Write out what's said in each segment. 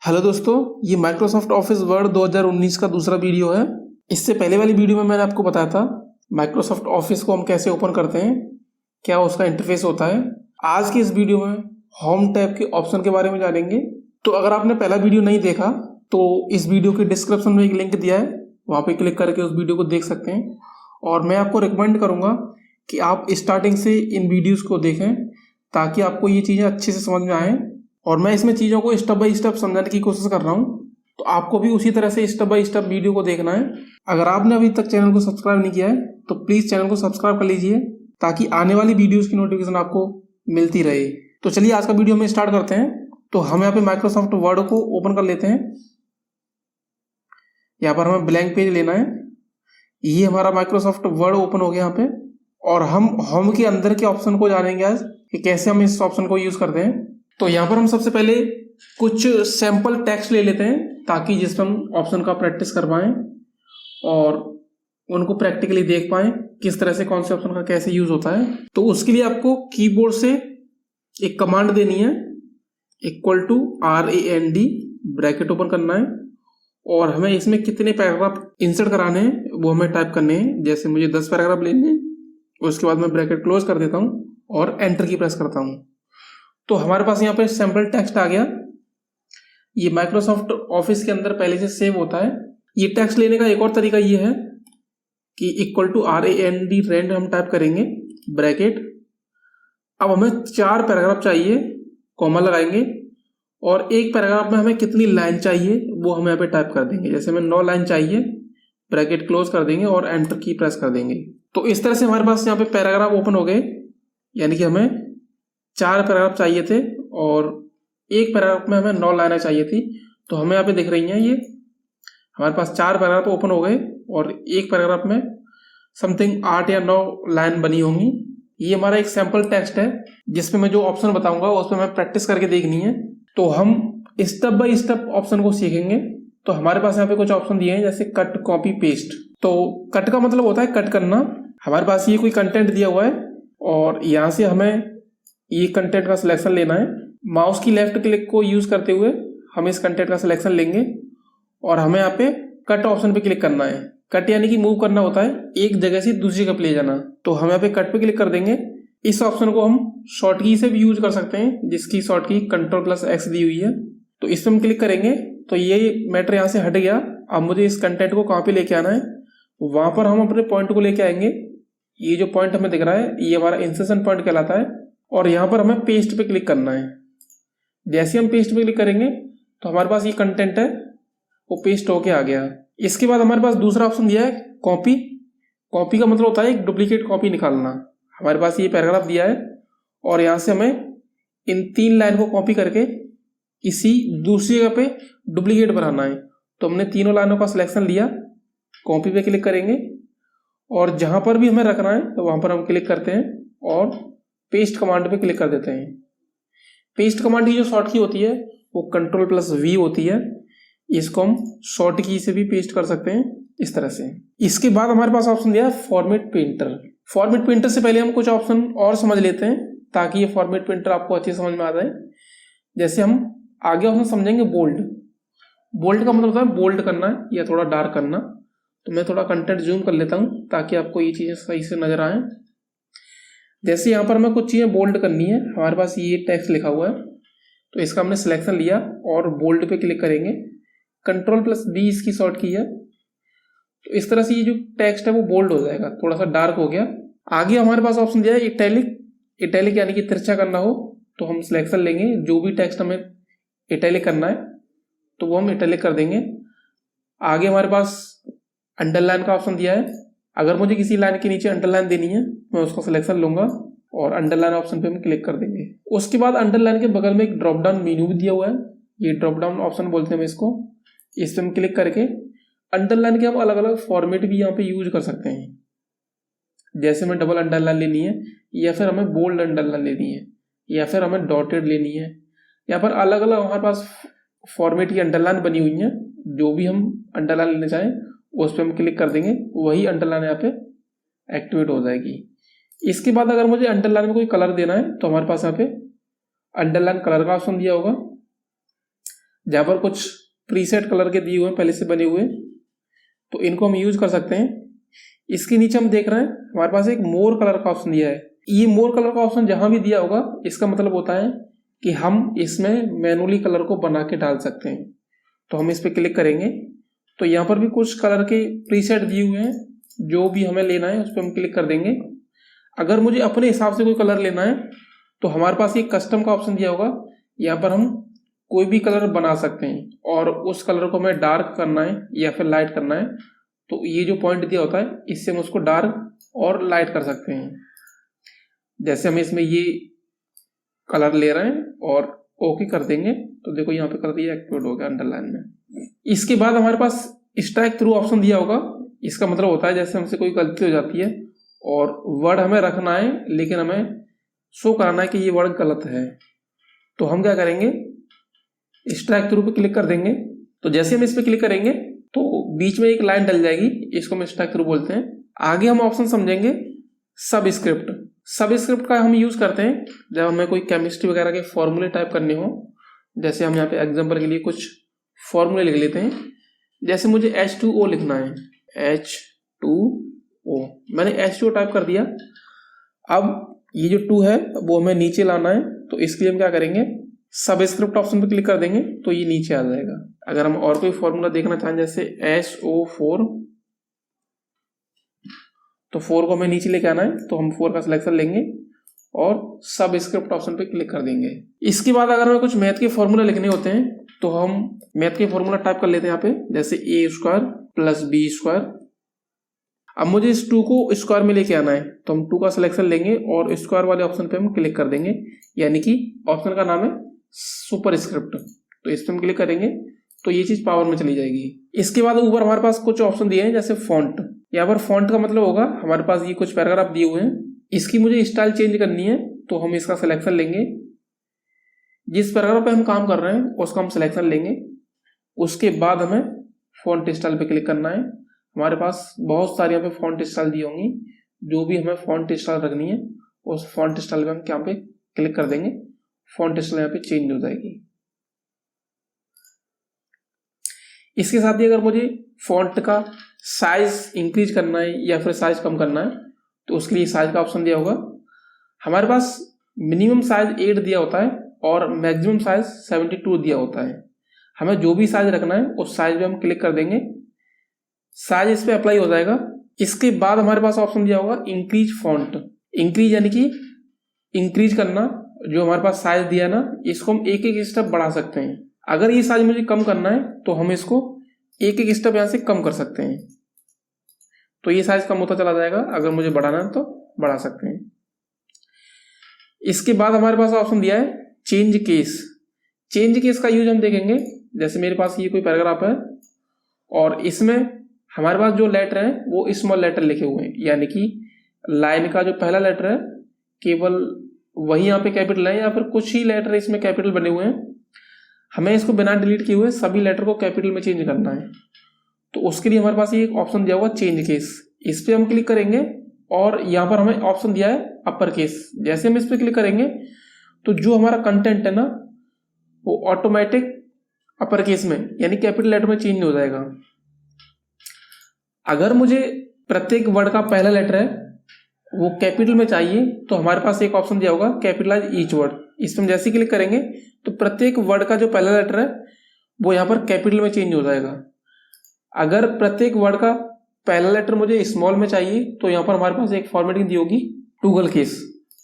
Hello दोस्तों, ये Microsoft office word 2019 का दूसरा वीडियो है। इससे पहले वाली वीडियो में मैंने आपको बताया था माइक्रोसॉफ्ट ऑफिस को हम कैसे ओपन करते हैं, क्या उसका इंटरफेस होता है। आज की इस वीडियो में होम टैब के ऑप्शन के बारे में जानेंगे। तो अगर आपने पहला वीडियो नहीं देखा तो इस वीडियो के डिस्क्रिप्शन में एक लिंक दिया है, वहाँ पे क्लिक करके उस वीडियो को देख सकते हैं। और मैं आपको रिकमेंड करूँगा कि आप स्टार्टिंग से इन वीडियोज़ को देखें ताकि आपको ये चीज़ें अच्छे से समझ में आएँ। और मैं इसमें चीज़ों को स्टेप बाय स्टेप समझाने की कोशिश कर रहा हूँ, तो आपको भी उसी तरह से स्टेप बाय स्टेप वीडियो को देखना है। अगर आपने अभी तक चैनल को सब्सक्राइब नहीं किया है तो प्लीज़ चैनल को सब्सक्राइब कर लीजिए ताकि आने वाली वीडियोस की नोटिफिकेशन आपको मिलती रहे। तो चलिए आज का वीडियो में स्टार्ट करते हैं। तो हम यहाँ पे माइक्रोसॉफ्ट वर्ड को ओपन कर लेते हैं। यहाँ पर हमें ब्लैंक पेज लेना है। ये हमारा माइक्रोसॉफ्ट वर्ड ओपन हो गया यहाँ पे। और हम होम के अंदर के ऑप्शन को जानेंगे आज कि कैसे हम इस ऑप्शन को यूज़ करते हैं। तो यहाँ पर हम सबसे पहले कुछ सैंपल टेक्स्ट ले लेते हैं ताकि जिस पर हम ऑप्शन का प्रैक्टिस कर पाएँ और उनको प्रैक्टिकली देख पाएँ किस तरह से कौन से ऑप्शन का कैसे यूज़ होता है। तो उसके लिए आपको कीबोर्ड से एक कमांड देनी है, =RAND ब्रैकेट ओपन करना है और हमें इसमें कितने पैराग्राफ इंसर्ट कराने हैं वो हमें टाइप करने हैं। जैसे मुझे 10 पैराग्राफ लेने हैं, उसके बाद मैं ब्रैकेट क्लोज कर देता हूँ और एंटर की प्रेस करता हूँ। तो हमारे पास यहाँ पे सैंपल टेक्स्ट आ गया। ये माइक्रोसॉफ्ट ऑफिस के अंदर पहले से सेव होता है। ये टेक्स्ट लेने का एक और तरीका ये है कि =RAND रैंड हम टाइप करेंगे ब्रैकेट। अब हमें 4 पैराग्राफ चाहिए, कॉमा लगाएंगे और एक पैराग्राफ में हमें कितनी लाइन चाहिए वो हम यहाँ पे टाइप कर देंगे। जैसे हमें 9 लाइन चाहिए, ब्रैकेट क्लोज कर देंगे और एंटर की प्रेस कर देंगे। तो इस तरह से हमारे पास यहाँ पे पैराग्राफ ओपन हो गए, यानी कि हमें 4 पैराग्राफ चाहिए थे और एक पैराग्राफ में हमें 9 लाइनें चाहिए थी। तो हमें यहाँ पे दिख रही हैं, ये हमारे पास 4 पैराग्राफ ओपन हो गए और एक पैराग्राफ में समथिंग 8 या 9 लाइन बनी होंगी। ये हमारा एक सैंपल टेक्स्ट है जिसमें मैं जो ऑप्शन बताऊंगा उस पर मैं प्रैक्टिस करके देखनी है। तो हम स्टेप बाय स्टेप ऑप्शन को सीखेंगे। तो हमारे पास यहाँ पे कुछ ऑप्शन दिए हैं जैसे कट, कॉपी, पेस्ट। तो कट का मतलब होता है कट करना। हमारे पास ये कोई कंटेंट दिया हुआ है और यहाँ से हमें ये कंटेंट का सिलेक्शन लेना है। माउस की लेफ्ट क्लिक को यूज करते हुए हम इस कंटेंट का सिलेक्शन लेंगे और हमें यहाँ पे कट ऑप्शन पे क्लिक करना है। कट यानी कि मूव करना होता है, एक जगह से दूसरी जगह ले जाना। तो हम यहाँ पे कट पे क्लिक कर देंगे। इस ऑप्शन को हम शॉर्ट की से भी यूज कर सकते हैं, जिसकी शॉर्ट की Ctrl+X दी हुई है। तो इस पर हम क्लिक करेंगे तो ये मैटर यहाँ से हट गया। अब मुझे इस कंटेंट को कहाँ पे लेके आना है, वहां पर हम अपने पॉइंट को लेके आएंगे। ये जो पॉइंट हमें दिख रहा है ये हमारा इंसर्शन पॉइंट कहलाता है और यहाँ पर हमें पेस्ट पे क्लिक करना है। जैसे हम पेस्ट पे क्लिक करेंगे तो हमारे पास ये कंटेंट है वो पेस्ट होके आ गया। इसके बाद हमारे पास दूसरा ऑप्शन दिया है कॉपी। कॉपी का मतलब होता है एक डुप्लीकेट कॉपी निकालना। हमारे पास ये पैराग्राफ दिया है और यहाँ से हमें इन 3 लाइन को कॉपी करके किसी दूसरी जगह पे डुप्लीकेट बनाना है। तो हमने तीनों लाइनों का सिलेक्शन लिया, कॉपी पे क्लिक करेंगे और जहां पर भी हमें रखना है तो वहां पर हम क्लिक करते हैं और पेस्ट कमांड पे क्लिक कर देते हैं। पेस्ट कमांड की जो शॉर्ट की होती है वो Ctrl+V होती है। इसको हम शॉर्ट की से भी पेस्ट कर सकते हैं इस तरह से। इसके बाद हमारे पास ऑप्शन दिया है फॉर्मेट पेंटर। फॉर्मेट पेंटर से पहले हम कुछ ऑप्शन और समझ लेते हैं ताकि ये फॉर्मेट पेंटर आपको अच्छे समझ में आ जाए। जैसे हम आगे ऑप्शन समझेंगे बोल्ड। बोल्ड का मतलब होता है बोल्ड करना या थोड़ा डार्क करना। तो मैं थोड़ा कंटेंट जूम कर लेता हूँ ताकि आपको ये चीज़ें सही से नजर आए। जैसे यहाँ पर हमें कुछ चीज़ें बोल्ड करनी है, हमारे पास ये टेक्स्ट लिखा हुआ है तो इसका हमने सिलेक्शन लिया और बोल्ड पे क्लिक करेंगे। Ctrl+B इसकी शॉर्ट की है। तो इस तरह से ये जो टेक्स्ट है वो बोल्ड हो जाएगा, थोड़ा सा डार्क हो गया। आगे हमारे पास ऑप्शन दिया है इटैलिक। इटैलिक यानी कि तिरछा करना हो तो हम सिलेक्शन लेंगे, जो भी टेक्स्ट हमें इटैलिक करना है तो वो हम इटैलिक कर देंगे। आगे हमारे पास अंडरलाइन का ऑप्शन दिया है। अगर मुझे किसी लाइन के नीचे अंडरलाइन देनी है मैं उसका सिलेक्शन लूंगा और अंडरलाइन ऑप्शन पे हम क्लिक कर देंगे। उसके बाद अंडरलाइन के बगल में एक ड्रॉप डाउन मेन्यू भी दिया हुआ है, ये ड्रॉप डाउन ऑप्शन बोलते हैं इसको। इस पर हम क्लिक करके अंडरलाइन के हम अलग अलग फॉर्मेट भी यहाँ पे यूज कर सकते हैं। जैसे हमें डबल अंडरलाइन लेनी है या फिर हमें बोल्ड अंडरलाइन लेनी है या फिर हमें डॉटेड लेनी है। यहाँ पर अलग अलग हमारे पास फॉर्मेट की अंडरलाइन बनी हुई है। जो भी हम अंडरलाइन लेना चाहें उस पर हम क्लिक कर देंगे, वही अंडरलाइन यहाँ पे एक्टिवेट हो जाएगी। इसके बाद अगर मुझे अंडरलाइन में कोई कलर देना है तो हमारे पास यहाँ पे अंडरलाइन कलर का ऑप्शन दिया होगा। जहाँ पर कुछ प्रीसेट कलर के दिए हुए हैं पहले से बने हुए, तो इनको हम यूज कर सकते हैं। इसके नीचे हम देख रहे हैं हमारे पास एक मोर कलर का ऑप्शन दिया है। ये मोर कलर का ऑप्शन जहां भी दिया होगा इसका मतलब होता है कि हम इसमें मैनुअली कलर को बना के डाल सकते हैं। तो हम इस पर क्लिक करेंगे तो यहाँ पर भी कुछ कलर के प्रीसेट दिए हुए हैं, जो भी हमें लेना है उस पर हम क्लिक कर देंगे। अगर मुझे अपने हिसाब से कोई कलर लेना है तो हमारे पास ये कस्टम का ऑप्शन दिया होगा, यहाँ पर हम कोई भी कलर बना सकते हैं और उस कलर को हमें डार्क करना है या फिर लाइट करना है तो ये जो पॉइंट दिया होता है इससे हम उसको डार्क और लाइट कर सकते हैं। जैसे हम इसमें ये कलर ले रहे हैं और ओके कर देंगे तो देखो यहाँ पे कलर ये एक्टिवेट हो गया अंडरलाइन में। इसके बाद हमारे पास स्ट्राइक थ्रू ऑप्शन दिया होगा। इसका मतलब होता है जैसे हमसे कोई गलती हो जाती है और वर्ड हमें रखना है लेकिन हमें शो कराना है कि ये वर्ड गलत है, तो हम क्या करेंगे स्ट्राइक थ्रू पे क्लिक कर देंगे। तो जैसे हम इस पे क्लिक करेंगे तो बीच में एक लाइन डल जाएगी, इसको हम स्ट्राइक थ्रू बोलते हैं। आगे हम ऑप्शन समझेंगे सब स्क्रिप्ट। सब स्क्रिप्ट का हम यूज करते हैं जब हमें कोई केमिस्ट्री वगैरह के फॉर्मूले टाइप करने हो। जैसे हम यहाँ पे एग्जांपल के लिए कुछ फॉर्मूले लिख लेते हैं। जैसे मुझे H2O लिखना है, H2O, मैंने H2O टाइप कर दिया। अब ये जो 2 है वो हमें नीचे लाना है, तो इसके लिए हम क्या करेंगे सब स्क्रिप्ट ऑप्शन पे क्लिक कर देंगे तो ये नीचे आ जाएगा। अगर हम और कोई फॉर्मूला देखना चाहें जैसे SO4, तो 4 को हमें नीचे लेके आना है तो हम 4 का सिलेक्शन लेंगे और सब स्क्रिप्ट ऑप्शन पे क्लिक कर देंगे। इसके बाद अगर हमें कुछ मैथ के फॉर्मूला लिखने होते हैं तो हम मैथ के फॉर्मूला टाइप कर लेते हैं यहाँ पे, जैसे a² + b²। अब मुझे इस 2 को स्क्वायर में लेके आना है तो हम 2 का सिलेक्शन लेंगे और स्क्वायर वाले ऑप्शन पे हम क्लिक कर देंगे, यानी कि ऑप्शन का नाम है सुपर स्क्रिप्ट। तो इस पर हम क्लिक करेंगे तो ये चीज पावर में चली जाएगी। इसके बाद ऊपर हमारे पास कुछ ऑप्शन दिए हैं जैसे फॉन्ट। यहाँ पर फॉन्ट का मतलब होगा हमारे पास ये कुछ पैराग्राफ दिए हुए हैं, इसकी मुझे स्टाइल चेंज करनी है तो हम इसका सिलेक्शन लेंगे। जिस पैराग्राफ पे हम काम कर रहे हैं उसका हम सिलेक्शन लेंगे। उसके बाद हमें फॉन्ट स्टाइल पे क्लिक करना है। हमारे पास बहुत सारी यहाँ पे फॉन्ट स्टाइल दी होंगी, जो भी हमें फॉन्ट स्टाइल रखनी है उस फॉन्ट स्टाइल पे हम यहाँ पे क्लिक कर देंगे, फॉन्ट स्टाइल यहाँ पे चेंज हो जाएगी। इसके साथ ही अगर मुझे फॉन्ट का साइज इंक्रीज करना है या फिर साइज कम करना है तो उसके लिए साइज का ऑप्शन दिया होगा। हमारे पास मिनिमम साइज 8 दिया होता है और मैक्सिमम साइज 72 दिया होता है। हमें जो भी साइज रखना है उस साइज पे हम क्लिक कर देंगे, साइज इस पे अप्लाई हो जाएगा। इसके बाद हमारे पास ऑप्शन दिया होगा इंक्रीज फॉन्ट। इंक्रीज यानी कि इंक्रीज करना, जो हमारे पास साइज दिया ना इसको हम एक एक स्टेप बढ़ा सकते हैं। अगर ये साइज मुझे कम करना है तो हम इसको एक एक स्टेप यहां से कम कर सकते हैं, तो ये साइज कम होता चला जाएगा। अगर मुझे बढ़ाना है तो बढ़ा सकते हैं। इसके बाद हमारे पास ऑप्शन दिया है चेंज केस। चेंज केस का यूज हम देखेंगे। जैसे मेरे पास ये कोई पैराग्राफ है और इसमें हमारे पास जो लेटर है वो स्मॉल लेटर लिखे हुए हैं, यानी कि लाइन का जो पहला लेटर है केवल वही यहाँ पे कैपिटल है या फिर कुछ ही लेटर इसमें कैपिटल बने हुए हैं। हमें इसको बिना डिलीट किए हुए सभी लेटर को कैपिटल में चेंज करना है, तो उसके लिए हमारे पास ये एक ऑप्शन दिया हुआ चेंज केस। इस पर हम क्लिक करेंगे और यहाँ पर हमें ऑप्शन दिया है अपर केस। जैसे हम इस पर क्लिक करेंगे तो जो हमारा कंटेंट है ना वो ऑटोमेटिक अपर केस में यानी कैपिटल लेटर में चेंज हो जाएगा। अगर मुझे प्रत्येक वर्ड का पहला लेटर है वो कैपिटल में चाहिए तो हमारे पास एक ऑप्शन दिया होगा कैपिटलाइज ईच वर्ड। इस पर हम जैसे क्लिक करेंगे तो प्रत्येक वर्ड का जो पहला लेटर है वो यहाँ पर कैपिटल में चेंज हो जाएगा। अगर प्रत्येक वर्ड का पहला लेटर मुझे स्मॉल में चाहिए तो यहाँ पर हमारे पास एक फॉर्मेटिंग दी होगी टूगल केस।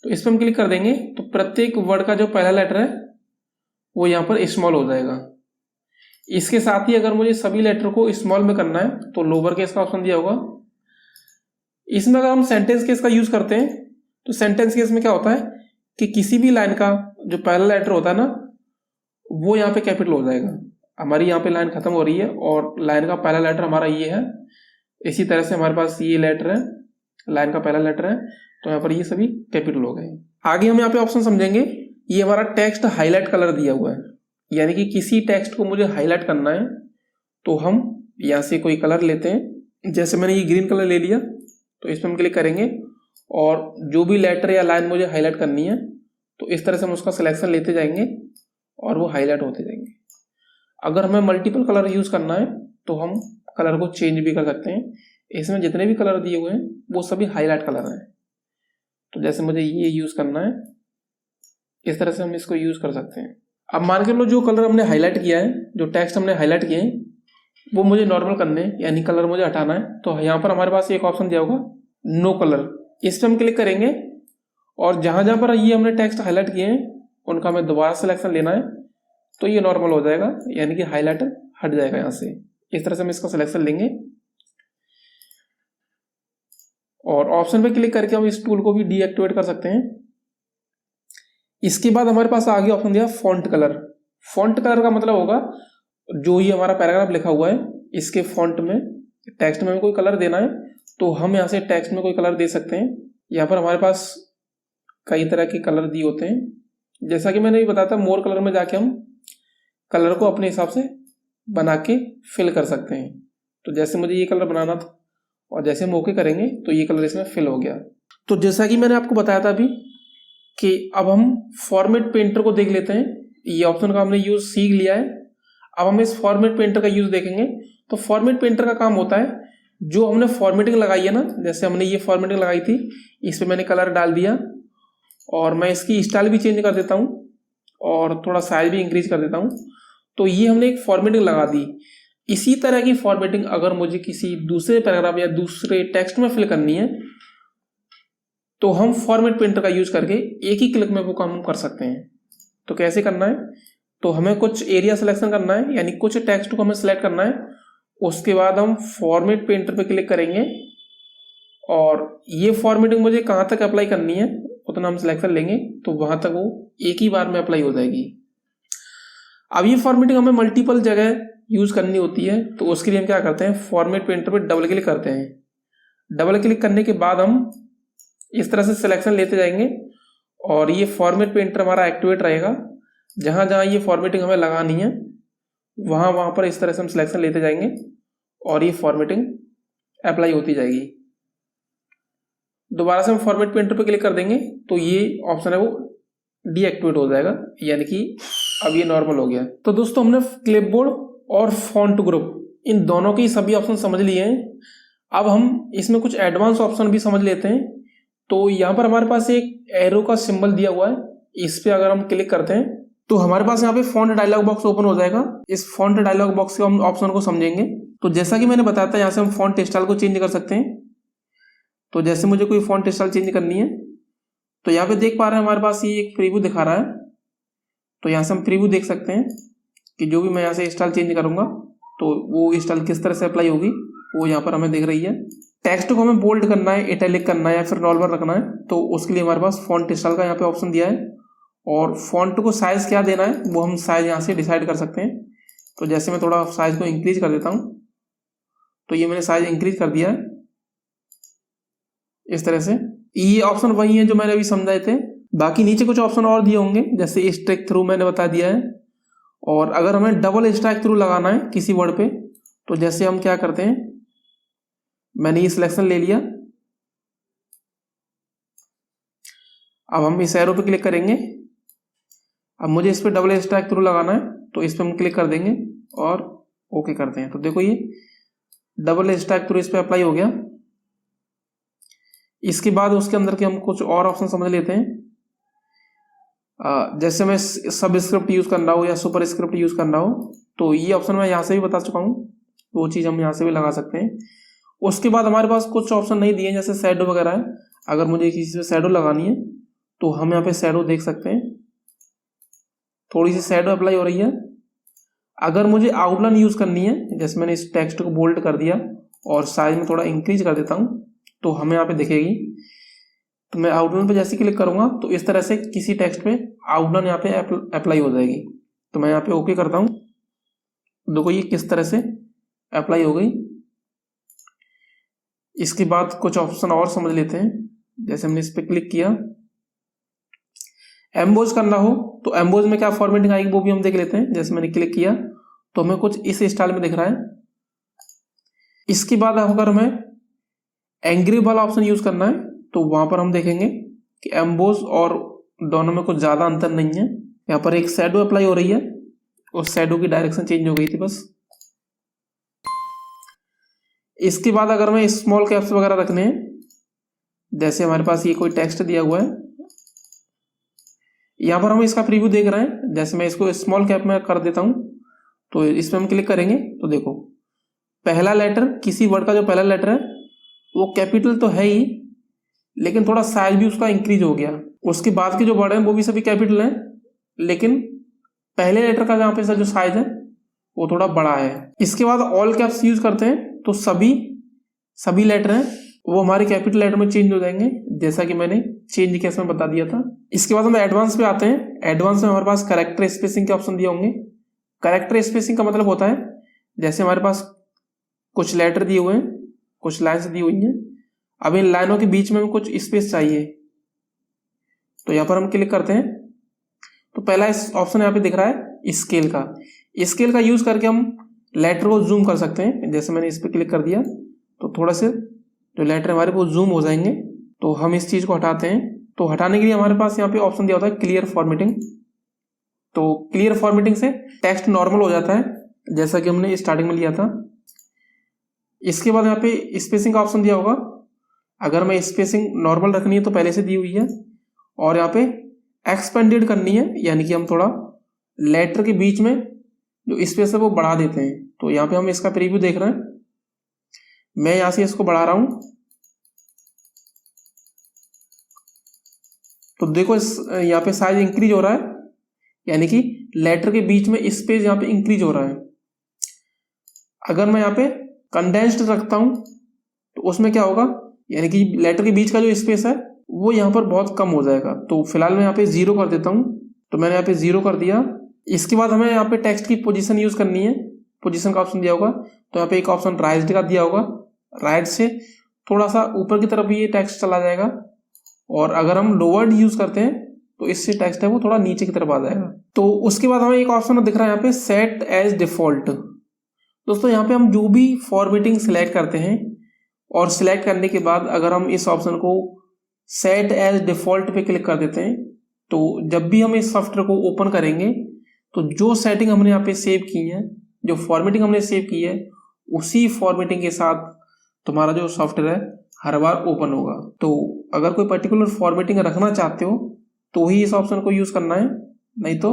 तो इस पर हम क्लिक कर देंगे तो प्रत्येक वर्ड का जो पहला लेटर है वो यहाँ पर स्मॉल हो जाएगा। इसके साथ ही अगर मुझे सभी लेटर को स्मॉल में करना है तो लोअर केस का ऑप्शन दिया होगा। इसमें अगर हम सेंटेंस केस का यूज करते हैं तो सेंटेंस केस में क्या होता है कि किसी भी लाइन का जो पहला लेटर होता है ना वो यहाँ पे कैपिटल हो जाएगा। हमारी यहाँ पे लाइन खत्म हो रही है और लाइन का पहला लेटर हमारा ये है, इसी तरह से हमारे पास ये लेटर है, लाइन का पहला लेटर है, तो यहाँ पर ये सभी कैपिटल हो गए। आगे हम यहाँ पे ऑप्शन समझेंगे। ये हमारा टेक्स्ट हाईलाइट कलर दिया हुआ है, यानी कि किसी टेक्स्ट को मुझे हाईलाइट करना है तो हम यहाँ से कोई कलर लेते हैं। जैसे मैंने ये ग्रीन कलर ले लिया तो इस पर हम क्लिक करेंगे और जो भी लेटर या लाइन मुझे हाईलाइट करनी है तो इस तरह से हम उसका सिलेक्शन लेते जाएंगे और वो हाईलाइट होते जाएंगे। अगर हमें मल्टीपल कलर यूज करना है तो हम कलर को चेंज भी कर सकते हैं। इसमें जितने भी कलर दिए हुए हैं वो सभी हाईलाइट कलर हैं। तो जैसे मुझे ये यूज करना है, इस तरह से हम इसको यूज कर सकते हैं। अब मान के लो जो कलर हमने हाईलाइट किया है, जो टेक्स्ट हमने हाईलाइट किए हैं, वो मुझे नॉर्मल करने हैं, यानी कलर मुझे हटाना है। तो यहाँ पर हमारे पास एक ऑप्शन दिया होगा नो कलर, इस पर हम क्लिक करेंगे और जहां जहां पर ये हमने टेक्स्ट हाईलाइट किए हैं उनका हमें दोबारा सिलेक्शन लेना है, तो ये नॉर्मल हो जाएगा, यानी कि हाईलाइटर हट जाएगा यहाँ से। इस तरह से हम इसका सिलेक्शन लेंगे और ऑप्शन पे क्लिक करके हम इस टूल को भी डीएक्टिवेट कर सकते हैं। इसके बाद हमारे पास आगे ऑप्शन दिया फॉन्ट कलर। फॉन्ट कलर का मतलब होगा जो ये हमारा पैराग्राफ लिखा हुआ है इसके फॉन्ट में, टेक्स्ट में हमें कोई कलर देना है तो हम यहाँ से टेक्स्ट में कोई कलर दे सकते हैं। यहाँ पर हमारे पास कई तरह के कलर दिए होते हैं, जैसा कि मैंने भी बताया था मोर कलर में जाके हम कलर को अपने हिसाब से बना के फिल कर सकते हैं। तो जैसे मुझे ये कलर बनाना था और जैसे हम ओके करेंगे तो ये कलर इसमें फिल हो गया। तो जैसा कि मैंने आपको बताया था अभी कि अब हम फॉर्मेट पेंटर को देख लेते हैं। ये ऑप्शन का हमने यूज सीख लिया है, अब हम इस फॉर्मेट पेंटर का यूज देखेंगे। तो फॉर्मेट पेंटर का काम होता है जो हमने फॉर्मेटिंग लगाई है ना, जैसे हमने ये फॉर्मेटिंग लगाई थी, इस पर मैंने कलर डाल दिया और मैं इसकी स्टाइल भी चेंज कर देता हूँ और थोड़ा साइज भी इंक्रीज कर देता हूँ। तो ये हमने एक फॉर्मेटिंग लगा दी। इसी तरह की फॉर्मेटिंग अगर मुझे किसी दूसरे पैराग्राफ या दूसरे टेक्स्ट में फिल करनी है तो हम फॉर्मेट पेंटर का यूज करके एक ही क्लिक में वो काम कर सकते हैं। तो कैसे करना है, तो हमें कुछ एरिया सिलेक्शन करना है, यानी कुछ टेक्स्ट को हमें सिलेक्ट करना है। उसके बाद हम फॉर्मेट पेंटर पे क्लिक करेंगे और ये फॉर्मेटिंग मुझे कहाँ तक अप्लाई करनी है उतना हम सिलेक्शन लेंगे, तो वहां तक वो एक ही बार में अप्लाई हो जाएगी। अब ये फॉर्मेटिंग हमें मल्टीपल जगह यूज करनी होती है, तो उसके लिए हम क्या करते हैं, फॉर्मेट पेंटर पे डबल क्लिक करते हैं। डबल क्लिक करने के बाद हम इस तरह से सिलेक्शन लेते जाएंगे और ये फॉर्मेट पेंटर हमारा एक्टिवेट रहेगा। जहां जहां ये फॉर्मेटिंग हमें लगानी है वहां वहां पर इस तरह से हम सिलेक्शन लेते जाएंगे और ये फॉर्मेटिंग अप्लाई होती जाएगी। दोबारा से हम फॉर्मेट पेंटर पे क्लिक कर देंगे तो ये ऑप्शन है वो डीएक्टिवेट हो जाएगा, यानी कि अब ये नॉर्मल हो गया। तो दोस्तों हमने क्लिपबोर्ड और फॉन्ट ग्रुप इन दोनों के सभी ऑप्शन समझ लिए हैं। अब हम इसमें कुछ एडवांस ऑप्शन भी समझ लेते हैं। तो यहाँ पर हमारे पास एक एरो का सिंबल दिया हुआ है, इस पे अगर हम क्लिक करते हैं तो हमारे पास यहाँ पे फॉन्ट डायलॉग बॉक्स ओपन हो जाएगा। इस फॉन्ट डायलॉग बॉक्स के हम ऑप्शन को समझेंगे। तो जैसा कि मैंने बताया था यहाँ से हम फॉन्ट स्टाइल को चेंज कर सकते हैं। तो जैसे मुझे कोई फॉन्ट स्टाइल चेंज करनी है तो यहाँ पे देख पा रहे हैं हमारे पास ये एक प्रीव्यू दिखा रहा है। तो यहाँ से हम प्रीव्यू देख सकते हैं कि जो भी मैं यहाँ से स्टाइल चेंज करूंगा तो वो स्टाइल किस तरह से अप्लाई होगी वो यहाँ पर हमें दिख रही है। टेक्स्ट को हमें बोल्ड करना है, इटैलिक करना है या फिर नॉर्मल रखना है, तो उसके लिए हमारे पास फॉन्ट स्टाइल का यहाँ पे ऑप्शन दिया है और फॉन्ट को साइज क्या देना है वो हम साइज यहाँ से डिसाइड कर सकते हैं। तो जैसे मैं थोड़ा साइज को इंक्रीज कर देता हूँ तो ये मैंने साइज इंक्रीज कर दिया है इस तरह से। ये ऑप्शन वही है जो मैंने अभी समझाए थे। बाकी नीचे कुछ ऑप्शन और दिए होंगे, जैसे स्ट्राइक थ्रू मैंने बता दिया है। और अगर हमें डबल स्ट्राइक थ्रू लगाना है किसी वर्ड पे तो जैसे हम क्या करते हैं, मैंने ये सिलेक्शन ले लिया। अब हम इस एरो पे क्लिक करेंगे। अब मुझे इस पे डबल स्ट्राइक थ्रू लगाना है तो इस पे हम क्लिक कर देंगे और ओके करते हैं। तो देखो ये डबल स्ट्राइक थ्रू इस पे अप्लाई हो गया। इसके बाद उसके अंदर के हम कुछ और ऑप्शन समझ लेते हैं। जैसे मैं सब स्क्रिप्ट यूज करना हो या सुपर स्क्रिप्ट यूज करना हो तो ये ऑप्शन मैं यहाँ से भी बता चुका हूँ, वो चीज हम यहाँ से भी लगा सकते हैं। उसके बाद हमारे पास कुछ ऑप्शन नहीं दिए, जैसे शैडो वगैरह है। अगर मुझे किसी से शैडो लगानी है तो हम यहाँ पे शैडो देख सकते हैं, थोड़ी सी शैडो अप्लाई हो रही है। अगर मुझे आउटलाइन यूज करनी है, जैसे मैंने इस टेक्स्ट को बोल्ड कर दिया और साइज में थोड़ा इंक्रीज कर देता हूँ तो हमें यहाँ पे दिखेगी। तो मैं आउटलाइन पे जैसे क्लिक करूंगा तो इस तरह से किसी टेक्स्ट पे आउटलाइन यहाँ पे अप्लाई हो जाएगी। तो मैं यहाँ पे ओके करता हूँ, देखो ये किस तरह से अप्लाई हो गई। इसके बाद कुछ ऑप्शन और समझ लेते हैं। जैसे हमने इस पे क्लिक किया, एम्बोज करना हो तो एम्बोज में क्या फॉर्मेटिंग आएगी वो भी हम देख लेते हैं। जैसे मैंने क्लिक किया तो हमें कुछ इस स्टाइल में दिख रहा है। इसके बाद अगर हमें एंग्री वाला ऑप्शन यूज करना है तो वहां पर हम देखेंगे कि एम्बोज और दोनों में कुछ ज्यादा अंतर नहीं है। यहाँ पर एक शैडो अप्लाई हो रही है उस शैडो की डायरेक्शन चेंज हो गई थी बस। इसके बाद अगर मैं स्मॉल कैप्स वगैरह रखने हैं, जैसे हमारे पास ये कोई टेक्स्ट दिया हुआ है, यहाँ पर हम इसका प्रीव्यू देख रहे हैं। जैसे मैं इसको स्मॉल कैप में कर देता हूँ, तो इस पर हम क्लिक करेंगे तो देखो पहला लेटर, किसी वर्ड का जो पहला लेटर है वो कैपिटल तो है ही, लेकिन थोड़ा साइज भी उसका इंक्रीज हो गया। उसके बाद के जो वर्ड हैं वो भी सभी कैपिटल हैं, लेकिन पहले लेटर का जहाँ पे जो साइज है वो थोड़ा बड़ा है। इसके बाद ऑल कैप्स यूज करते हैं तो सभी लेटर हैं वो हमारे कैपिटल लेटर में चेंज हो जाएंगे, जैसा कि मैंने चेंज केस में बता दिया था। इसके बाद हम एडवांस पे आते हैं। एडवांस में हमारे पास करेक्टर स्पेसिंग के ऑप्शन दिए होंगे। करेक्टर स्पेसिंग का मतलब होता है जैसे हमारे पास कुछ लेटर दिए हुए हैं, कुछ लाइन्स दी हुई हैं, अब इन लाइनों के बीच में कुछ स्पेस चाहिए, तो यहाँ पर हम क्लिक करते हैं तो पहला इस ऑप्शन यहाँ पे दिख रहा है स्केल का। स्केल का यूज करके हम लेटर को जूम कर सकते हैं। जैसे मैंने इस पर क्लिक कर दिया तो थोड़ा से जो लेटर हमारे वो जूम हो जाएंगे। तो हम इस चीज को हटाते हैं, तो हटाने के लिए हमारे पास यहाँ पे ऑप्शन दिया होता है क्लियर फॉर्मेटिंग। तो क्लियर फॉर्मेटिंग से टेक्स्ट नॉर्मल हो जाता है, जैसा कि हमने स्टार्टिंग में लिया था। इसके बाद यहाँ पे स्पेसिंग का ऑप्शन दिया होगा। अगर मैं स्पेसिंग नॉर्मल रखनी है तो पहले से दी हुई है, और यहाँ पे एक्सपेंडेड करनी है, यानी कि हम थोड़ा लेटर के बीच में जो स्पेस है वो बढ़ा देते हैं। तो यहाँ पे हम इसका प्रीव्यू देख रहे हैं, मैं यहाँ से इसको बढ़ा रहा हूं, तो देखो यहाँ पे साइज इंक्रीज हो रहा है, यानी कि लेटर के बीच में स्पेस यहाँ पे इंक्रीज हो रहा है। अगर मैं यहाँ पे कंडेंस्ड रखता हूं तो उसमें क्या होगा, यानी कि लेटर के बीच का जो स्पेस है वो यहाँ पर बहुत कम हो जाएगा। तो फिलहाल मैं यहाँ पे 0 कर देता हूँ, तो मैंने यहाँ पे 0 कर दिया। इसके बाद हमें यहाँ पे टेक्स्ट की पोजीशन यूज करनी है। पोजीशन का ऑप्शन दिया होगा, तो यहाँ पे एक ऑप्शन राइज्ड का दिया होगा, राइट से थोड़ा सा ऊपर की तरफ ये टेक्स्ट चला जाएगा, और अगर हम लोवर्ड यूज करते हैं तो इससे टेक्स्ट है वो थोड़ा नीचे की तरफ आ जाएगा। तो उसके बाद हमें एक ऑप्शन दिख रहा है यहाँ पे सेट एज डिफॉल्ट। दोस्तों यहाँ पे हम जो भी फॉर्मेटिंग सिलेक्ट करते हैं और सिलेक्ट करने के बाद अगर हम इस ऑप्शन को सेट एज डिफॉल्ट पे क्लिक कर देते हैं, तो जब भी हम इस सॉफ्टवेयर को ओपन करेंगे तो जो सेटिंग हमने यहाँ पे सेव की है, जो फॉर्मेटिंग हमने सेव की है, उसी फॉर्मेटिंग के साथ तुम्हारा जो सॉफ्टवेयर है हर बार ओपन होगा। तो अगर कोई पर्टिकुलर फॉर्मेटिंग रखना चाहते हो तो ही इस ऑप्शन को यूज करना है, नहीं तो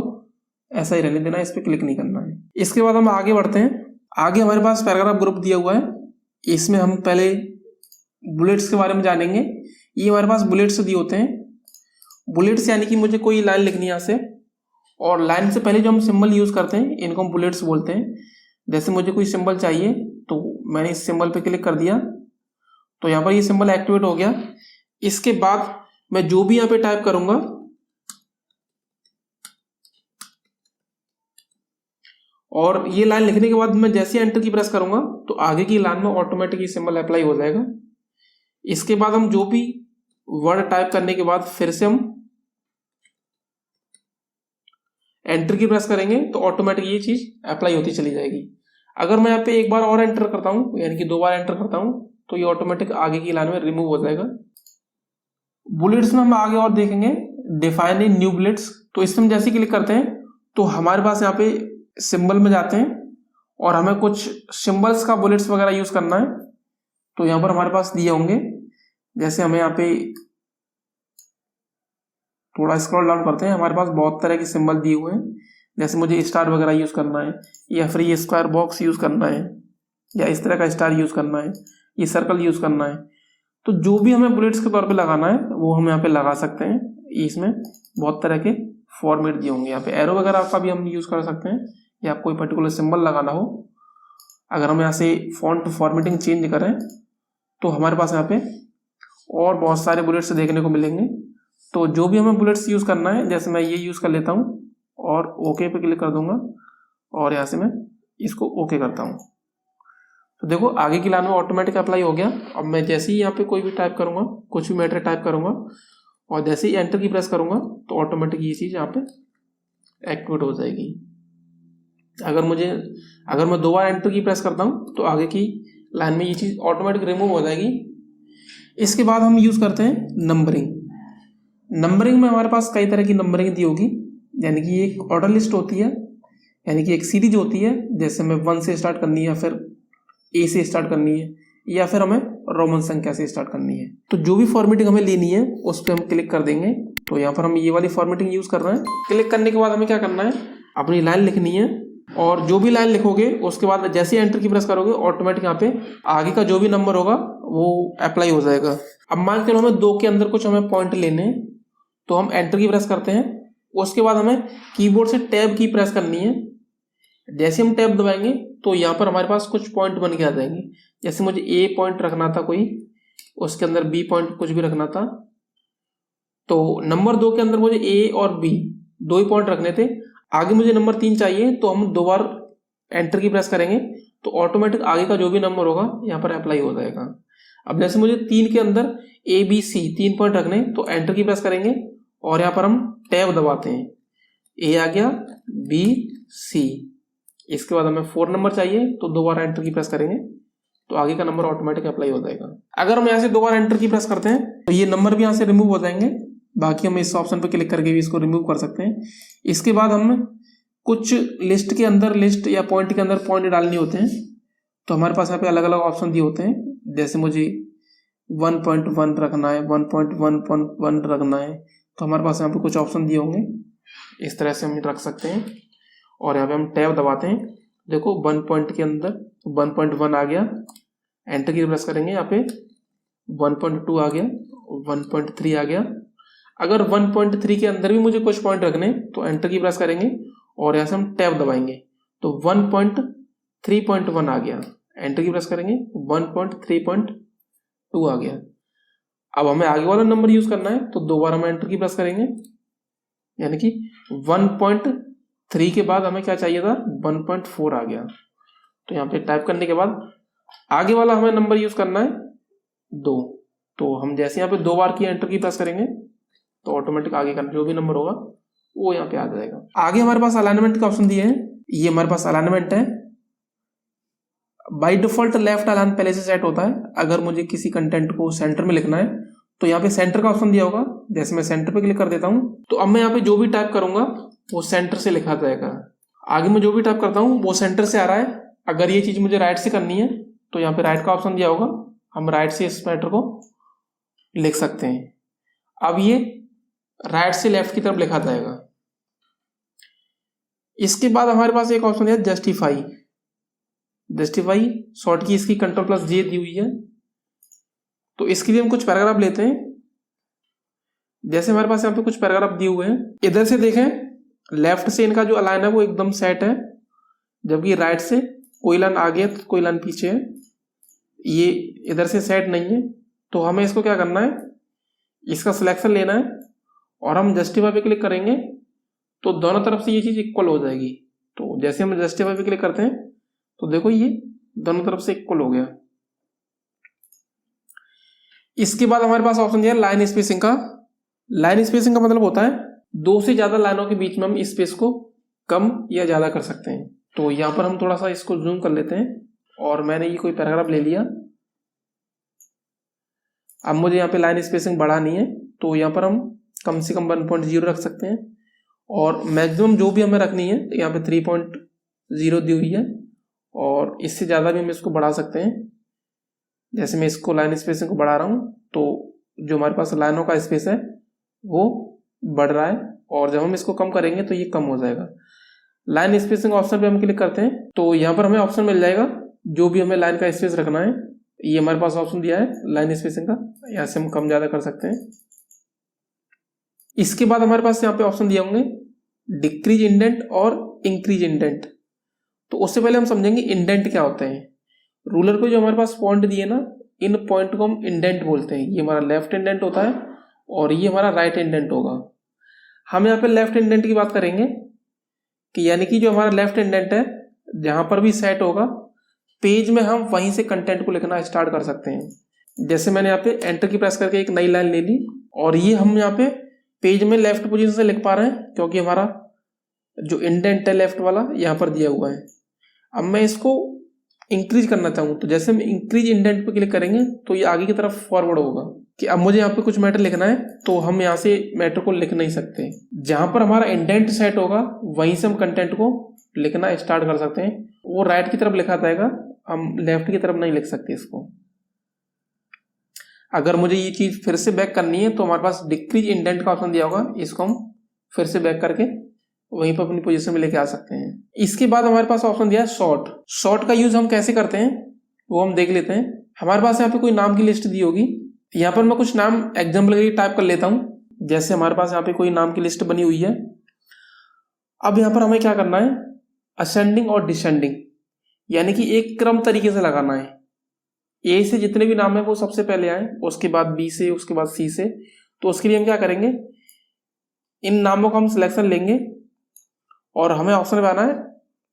ऐसा ही रहने देना, इस पर क्लिक नहीं करना है। इसके बाद हम आगे बढ़ते हैं। आगे हमारे पास पैराग्राफ ग्रुप दिया हुआ है, इसमें हम पहले बुलेट्स के बारे में जानेंगे। ये हमारे पास बुलेट्स दिए होते हैं। बुलेट्स यानी कि मुझे कोई लाइन लिखनी है यहाँ से, और लाइन से पहले जो हम सिंबल यूज करते हैं इनको हम बुलेट्स बोलते हैं। जैसे मुझे कोई सिंबल चाहिए तो मैंने इस सिंबल पे क्लिक कर दिया, तो यहाँ पर ये सिंबल एक्टिवेट हो गया। इसके बाद मैं जो भी यहाँ पे टाइप करूंगा, और ये लाइन लिखने के बाद मैं जैसे एंटर की प्रेस करूंगा तो आगे की लाइन में ऑटोमेटिक ये सिंबल अप्लाई हो जाएगा। इसके बाद हम जो भी वर्ड टाइप करने के बाद फिर से हम एंटर की प्रेस करेंगे तो ऑटोमेटिक ये चीज अप्लाई होती चली जाएगी। अगर मैं यहाँ पे एक बार और एंटर करता हूं, यानी कि 2 बार एंटर करता हूं, तो ये ऑटोमेटिक आगे की लाइन में रिमूव हो जाएगा। बुलेट्स में हम आगे और देखेंगे डिफाइन इन न्यू बुलेट्स। तो इसमें हम जैसे क्लिक करते हैं तो हमारे पास यहाँ पे सिंबल में जाते हैं और हमें कुछ सिंबल्स का बुलेट्स वगैरह यूज करना है। तो यहाँ पर हमारे पास दिए होंगे, जैसे हमें यहाँ पे थोड़ा स्क्रॉल डाउन करते हैं, हमारे पास बहुत तरह के सिंबल दिए हुए हैं। जैसे मुझे स्टार वगैरह यूज करना है, या फिर ये स्क्वायर बॉक्स यूज करना है, या इस तरह का स्टार यूज करना है, ये सर्कल यूज करना है। तो जो भी हमें बुलेट्स के तौर पे लगाना है वो हम यहाँ पे लगा सकते हैं। इसमें बहुत तरह के फॉर्मेट दिए होंगे, यहाँ पे एरो वगैरह का भी हम यूज कर सकते हैं, या कोई पर्टिकुलर सिंबल लगाना हो। अगर हम यहाँ से फॉन्ट फॉर्मेटिंग चेंज करें तो हमारे पास यहाँ पे और बहुत सारे बुलेट्स देखने को मिलेंगे। तो जो भी हमें बुलेट्स यूज करना है, जैसे मैं ये यूज कर लेता हूँ और ओके पे क्लिक कर दूंगा, और यहाँ से मैं इसको ओके करता हूँ, तो देखो आगे की लाइन में ऑटोमेटिक अप्लाई हो गया। अब मैं जैसे ही यहाँ पे कोई भी टाइप करूंगा, कुछ भी मैटर टाइप करूंगा, और जैसे ही एंटर की प्रेस करूंगा तो ऑटोमेटिक ये चीज यहाँ पे एक्टिवेट हो जाएगी। अगर मैं 2 बार एंटर की प्रेस करता हूँ तो आगे की लाइन में ये चीज ऑटोमेटिक रिमूव हो जाएगी। इसके बाद हम यूज करते हैं नंबरिंग। नंबरिंग में हमारे पास कई तरह की नंबरिंग दी होगी, यानी कि एक ऑर्डर लिस्ट होती है, यानी कि एक सीरीज होती है, जैसे हमें 1 से स्टार्ट करनी है या फिर ए से स्टार्ट करनी है या फिर हमें रोमन संख्या से स्टार्ट करनी है। तो जो भी फॉर्मेटिंग हमें लेनी है उस पर हम क्लिक कर देंगे। तो यहाँ पर हम ये वाली फॉर्मेटिंग यूज कर रहे हैं। क्लिक करने के बाद हमें क्या करना है, अपनी लाइन लिखनी है और जो भी लाइन लिखोगे उसके बाद जैसे एंटर की प्रेस करोगे ऑटोमेटिक यहाँ पे आगे का जो भी नंबर होगा वो अप्लाई हो जाएगा। अब मान के चलो हमें 2 के अंदर कुछ हमें पॉइंट लेने हैं, तो हम एंटर की प्रेस करते हैं। उसके बाद हमें कीबोर्ड से टैब की प्रेस करनी है। जैसे हम टैब दबाएंगे तो यहाँ पर हमारे पास कुछ पॉइंट बन के आ जाएंगे। जैसे मुझे ए पॉइंट रखना था कोई, उसके अंदर बी पॉइंट कुछ भी रखना था, तो नंबर 2 के अंदर मुझे ए और बी 2 ही पॉइंट रखने थे। आगे मुझे नंबर 3 चाहिए, तो हम 2 बार एंटर की प्रेस करेंगे तो ऑटोमेटिक आगे का जो भी नंबर होगा यहाँ पर अप्लाई हो जाएगा। अब जैसे मुझे 3 के अंदर ए बी सी 3 पॉइंट रखने, तो एंटर की प्रेस करेंगे और यहाँ पर हम टैब दबाते हैं। ए आ गया, बी सी, इसके बाद हमें 4 नंबर चाहिए तो 2 बार एंटर की प्रेस करेंगे तो आगे का नंबर ऑटोमेटिक अप्लाई हो जाएगा। अगर हम यहाँ से 2 बार एंटर की प्रेस करते हैं तो ये नंबर भी यहाँ से रिमूव हो जाएंगे। बाकी हम इस ऑप्शन पर क्लिक करके भी इसको रिमूव कर सकते हैं। इसके बाद हम कुछ लिस्ट के अंदर लिस्ट या पॉइंट के अंदर पॉइंट डालने होते हैं, तो हमारे पास यहाँ पे अलग अलग ऑप्शन दिए होते हैं। जैसे मुझे 1.1 रखना है, 1.1.1 रखना है, तो हमारे पास यहाँ पे कुछ ऑप्शन दिए होंगे, इस तरह से हम रख सकते हैं। और यहाँ पे हम टैब दबाते हैं, देखो 1 पॉइंट के अंदर 1.1 आ गया, एंटर की प्रेस करेंगे, यहाँ पे 1.2 आ गया, 1.3 आ गया। अगर 1.3 के अंदर भी मुझे कुछ पॉइंट रखने तो एंटर की प्रेस करेंगे और यहाँ से हम टैब दबाएंगे तो 1.3.1 आ गया, एंटर की प्रेस करेंगे 1.3.2 आ गया। अब हमें आगे वाला नंबर यूज करना है तो 2 बार हम एंटर की प्रेस करेंगे, यानी कि 1.3 के बाद हमें क्या चाहिए था, 1.4 आ गया। तो यहाँ पे टाइप करने के बाद आगे वाला हमें नंबर यूज करना है 2, तो हम जैसे यहाँ पे 2 बार की एंटर की प्रेस करेंगे तो ऑटोमेटिक आगे का जो भी नंबर होगा वो यहाँ पे आ जाएगा। आगे हमारे पास अलाइनमेंट का ऑप्शन दिए हैं, ये हमारे पास अलाइनमेंट है। बाय डिफॉल्ट लेफ्ट अलाइन पहले से सेट होता है। अगर मुझे किसी कंटेंट को सेंटर में लिखना है तो यहाँ पे सेंटर का ऑप्शन दिया होगा, जैसे मैं सेंटर पे क्लिक कर देता हूँ तो अब मैं यहाँ पे जो भी टाइप करूंगा वो सेंटर से लिखा जाएगा। आगे मैं जो भी टाइप करता हूँ वो सेंटर से आ रहा है। अगर ये चीज मुझे राइट से करनी है तो यहाँ पे राइट का ऑप्शन दिया होगा, हम राइट से इस मैटर को लिख सकते हैं। अब ये राइट से लेफ्ट की तरफ लिखा जाएगा। इसके बाद हमारे पास एक ऑप्शन है जस्टिफाई। जस्टिफाई शॉर्ट की इसकी Ctrl+J दी हुई है। तो इसके लिए हम कुछ पैराग्राफ लेते हैं। जैसे हमारे पास यहाँ पे कुछ पैराग्राफ दिए हुए हैं, इधर से देखें लेफ्ट से इनका जो अलाइन है वो एकदम सेट है, जबकि राइट से कोई लाइन आगे है तो कोई लाइन पीछे है, ये इधर से सेट नहीं है। तो हमें इसको क्या करना है, इसका सिलेक्शन लेना है और हम जस्टिफाई पे क्लिक करेंगे तो दोनों तरफ से ये चीज इक्वल हो जाएगी। तो जैसे हम जस्टिफाई पे क्लिक करते हैं तो देखो ये दोनों तरफ से इक्वल हो गया। इसके बाद हमारे पास ऑप्शन दिया है लाइन स्पेसिंग का। लाइन स्पेसिंग का मतलब होता है 2 से ज्यादा लाइनों के बीच में हम स्पेस को कम या ज्यादा कर सकते हैं। तो यहाँ पर हम थोड़ा सा इसको जूम कर लेते हैं और मैंने ये कोई पैराग्राफ ले लिया। अब मुझे यहाँ पे लाइन स्पेसिंग बढ़ानी है तो यहाँ पर हम कम से कम 1.0 रख सकते हैं और मैक्सिमम जो भी हमें रखनी है यहाँ पे 3.0 दी हुई है और इससे ज़्यादा भी हम इसको बढ़ा सकते हैं। जैसे मैं इसको लाइन स्पेसिंग को बढ़ा रहा हूँ तो जो हमारे पास लाइनों का स्पेस है वो बढ़ रहा है और जब हम इसको कम करेंगे तो ये कम हो जाएगा। लाइन स्पेसिंग ऑप्शन पे हम क्लिक करते हैं तो यहाँ पर हमें ऑप्शन मिल जाएगा जो भी हमें लाइन का स्पेस रखना है। ये हमारे पास ऑप्शन दिया है लाइन स्पेसिंग का, यहाँ से हम कम ज़्यादा कर सकते हैं। इसके बाद हमारे पास यहाँ पे ऑप्शन दिए होंगे डिक्रीज इंडेंट और इंक्रीज इंडेंट। तो उससे पहले हम समझेंगे इंडेंट क्या होते हैं। रूलर पे जो हमारे पास पॉइंट दिए ना, इन पॉइंट को हम इंडेंट बोलते हैं। ये हमारा लेफ्ट इंडेंट होता है और ये हमारा राइट इंडेंट होगा। हम यहाँ पे लेफ्ट इंडेंट की बात करेंगे कि यानी कि जो हमारा लेफ्ट इंडेंट है जहां पर भी सेट होगा पेज में हम वहीं से कंटेंट को लिखना स्टार्ट कर सकते हैं। जैसे मैंने यहाँ पे एंटर की प्रेस करके एक नई लाइन ले ली और ये हम यहाँ पे पेज में लेफ्ट पोजीशन से लिख पा रहे हैं क्योंकि हमारा जो इंडेंट है लेफ्ट वाला यहाँ पर दिया हुआ है। अब मैं इसको इंक्रीज करना चाहूँ तो जैसे हम इंक्रीज इंडेंट पे क्लिक करेंगे तो ये आगे की तरफ फॉरवर्ड होगा कि अब मुझे यहाँ पे कुछ मैटर लिखना है तो हम यहाँ से मैटर को लिख नहीं सकते। जहां पर हमारा इंडेंट सेट होगा वहीं से हम कंटेंट को लिखना स्टार्ट कर सकते हैं। वो राइट की तरफ लिखा जाएगा, हम लेफ्ट की तरफ नहीं लिख सकते इसको। अगर मुझे ये चीज फिर से बैक करनी है तो हमारे पास डिक्रीज इंडेंट का ऑप्शन दिया होगा, इसको हम फिर से बैक करके वहीं पर अपनी पोजीशन में लेके आ सकते हैं। इसके बाद हमारे पास ऑप्शन दिया है शॉर्ट। शॉर्ट का यूज हम कैसे करते हैं वो हम देख लेते हैं। हमारे पास यहाँ पे कोई नाम की लिस्ट दी होगी, यहाँ पर मैं कुछ नाम एग्जाम्पल के लिए टाइप कर लेता हूँ। जैसे हमारे पास यहाँ पे कोई नाम की लिस्ट बनी हुई है। अब यहाँ पर हमें क्या करना है, असेंडिंग और डिसेंडिंग, यानी कि एक क्रम तरीके से लगाना है। ए से जितने भी नाम है वो सबसे पहले आए, उसके बाद बी से, उसके बाद सी से। तो उसके लिए हम क्या करेंगे, इन नामों का हम सिलेक्शन लेंगे और हमें ऑप्शन पे आना है